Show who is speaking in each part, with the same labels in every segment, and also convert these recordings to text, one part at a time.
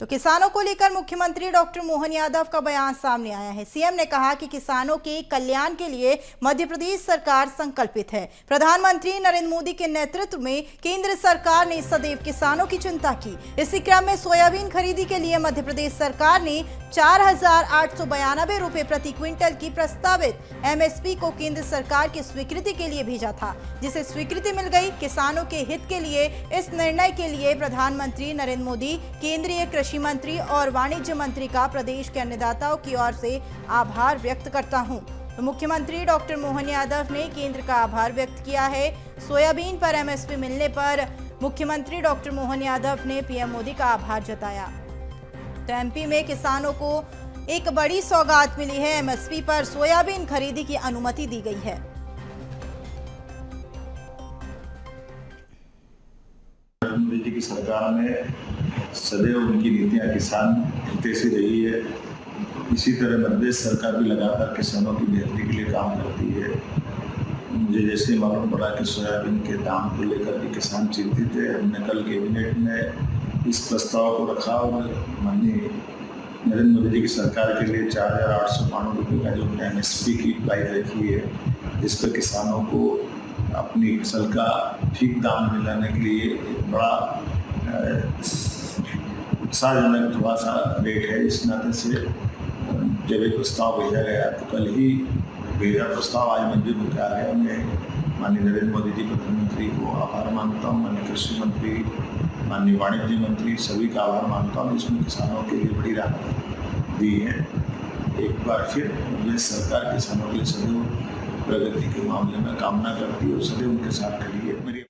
Speaker 1: तो किसानों को लेकर मुख्यमंत्री डॉक्टर मोहन यादव का बयान सामने आया है। सीएम ने कहा कि किसानों के कल्याण के लिए मध्य प्रदेश सरकार संकल्पित है। प्रधानमंत्री नरेंद्र मोदी के नेतृत्व में केंद्र सरकार ने सदैव किसानों की चिंता की। इसी क्रम में सोयाबीन खरीदी के लिए मध्य प्रदेश सरकार ने 4,892 रुपए प्रति क्विंटल की प्रस्तावित एमएसपी को केंद्र सरकार की स्वीकृति के लिए भेजा था, जिसे स्वीकृति मिल गई। किसानों के हित के लिए इस निर्णय के लिए प्रधानमंत्री नरेंद्र मोदी, केंद्रीय कृषि मंत्री और वाणिज्य मंत्री का प्रदेश के अन्नदाताओं की ओर से आभार व्यक्त करता हूं। तो मुख्यमंत्री डॉक्टर मोहन यादव ने केंद्र का आभार व्यक्त किया है। सोयाबीन पर एमएसपी मिलने पर मुख्यमंत्री डॉक्टर मोहन यादव ने पीएम मोदी का आभार जताया। तो एमपी में किसानों को एक बड़ी सौगात मिली है। एमएसपी पर सोयाबीन खरीदी की अनुमति दी गई है।
Speaker 2: मोदी जी की सरकार में सदैव उनकी नीतियां किसान हितैषी रही है। इसी तरह मध्य प्रदेश सरकार भी लगातार किसानों की बेहतरी के लिए काम करती है। मुझे जैसे ही मालूम पड़ा कि सोयाबीन के दाम को लेकर के किसान चिंतित है, हमने कल कैबिनेट में इस प्रस्ताव को रखा और माननीय नरेंद्र मोदी जी की सरकार के लिए 4,892 रुपये का जो एमएसपी की प्राइस रखी है, इस पर किसानों को अपनी फसल का ठीक दाम दिलाने के लिए एक बड़ा उत्साहजनक थोड़ा सा रेट है। इस नाते से जब एक प्रस्ताव भेजा गया तो कल ही भेजा प्रस्ताव आज मंजूर हो गया है। मैं माननीय नरेंद्र मोदी जी प्रधानमंत्री को आभार मानता हूँ, माननीय कृषि मंत्री, माननीय वाणिज्य मंत्री, सभी का आभार मानता हूँ। इसमें किसानों के लिए बड़ी राहत दी है। एक बार फिर प्रदेश सरकार किसानों के लिए सदैव प्रगति के मामले में कामना करती है और सदैव उनके साथ खड़ी है। मेरी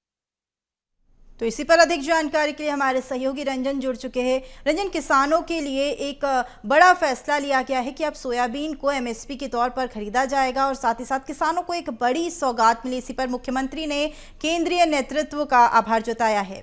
Speaker 1: तो इसी पर अधिक जानकारी के लिए हमारे सहयोगी रंजन जुड़ चुके हैं। रंजन, किसानों के लिए एक बड़ा फैसला लिया गया है कि अब सोयाबीन को एमएसपी के तौर पर खरीदा जाएगा और साथ ही साथ किसानों को एक बड़ी सौगात मिली। इसी पर मुख्यमंत्री ने केंद्रीय नेतृत्व का आभार जताया है।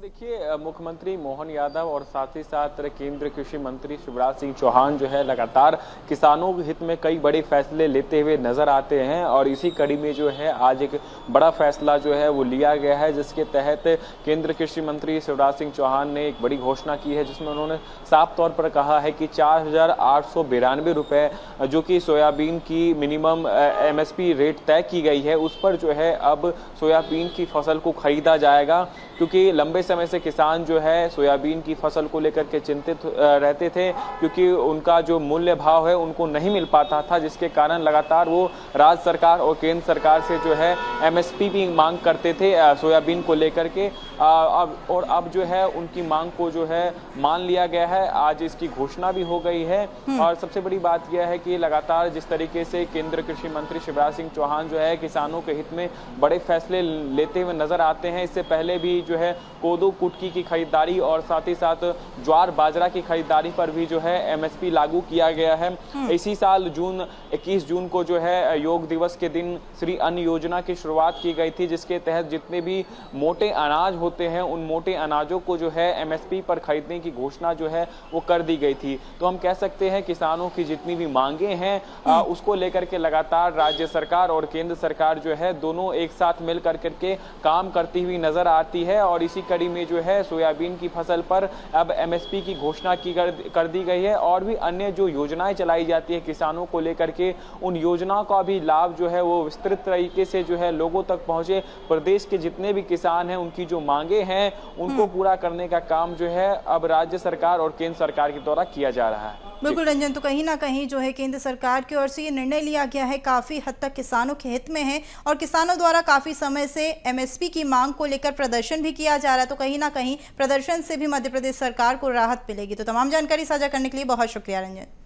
Speaker 3: देखिए, मुख्यमंत्री मोहन यादव और साथ ही साथ केंद्रीय कृषि मंत्री शिवराज सिंह चौहान जो है लगातार किसानों के हित में कई बड़े फैसले लेते हुए नजर आते हैं और इसी कड़ी में जो है आज एक बड़ा फैसला जो है वो लिया गया है, जिसके तहत केंद्रीय कृषि मंत्री शिवराज सिंह चौहान ने एक बड़ी घोषणा की है, जिसमें उन्होंने साफ तौर पर कहा है कि 4,892 रुपये जो कि सोयाबीन की मिनिमम एमएसपी रेट तय की गई है, उस पर जो है अब सोयाबीन की फसल को खरीदा जाएगा। क्योंकि लंबे समय से किसान जो है सोयाबीन की फसल को लेकर के चिंतित रहते थे, क्योंकि उनका जो मूल्य भाव है उनको नहीं मिल पाता था, जिसके कारण लगातार वो राज्य सरकार और केंद्र सरकार से जो है एमएसपी की मांग करते थे सोयाबीन को लेकर के। अब जो है उनकी मांग को जो है मान लिया गया है। आज इसकी घोषणा भी हो गई है और सबसे बड़ी बात यह है कि लगातार जिस तरीके से केंद्रीय कृषि मंत्री शिवराज सिंह चौहान जो है किसानों के हित में बड़े फैसले लेते हुए नजर आते हैं। इससे पहले भी जो है कोदो कुटकी की खरीदारी और साथ ही साथ ज्वार बाजरा की खरीदारी पर भी जो है एमएसपी लागू किया गया है। इसी साल 21 जून को जो है योग दिवस के दिन श्री अन्न योजना की शुरुआत की गई थी, जिसके तहत जितने भी मोटे अनाज होते हैं उन मोटे अनाजों को जो है एमएसपी पर खरीदने की घोषणा जो है वो कर दी गई थी। तो हम कह सकते हैं किसानों की जितनी भी मांगे हैं उसको लेकर के लगातार राज्य सरकार और केंद्र सरकार जो है दोनों एक साथ मिल करके काम करती हुई नजर आती है और इसी कड़ी में जो है सोयाबीन की फसल पर अब एमएसपी की घोषणा कर दी गई है और भी अन्य जो योजनाएं चलाई जाती है किसानों को लेकर के, उन योजनाओं का भी लाभ जो है वो विस्तृत तरीके से जो है लोगों तक पहुंचे। प्रदेश के जितने भी किसान हैं उनकी जो मांगे हैं उनको पूरा करने का काम जो है अब राज्य सरकार और केंद्र सरकार के द्वारा किया जा रहा है।
Speaker 1: बिल्कुल रंजन, तो कहीं ना कहीं जो है केंद्र सरकार की ओर से ये निर्णय लिया गया है, काफी हद तक किसानों के हित में है और किसानों द्वारा काफी समय से एमएसपी की मांग को लेकर प्रदर्शन भी किया जा रहा है। तो कहीं ना कहीं प्रदर्शन से भी मध्य प्रदेश सरकार को राहत मिलेगी। तो तमाम जानकारी साझा करने के लिए बहुत शुक्रिया रंजन।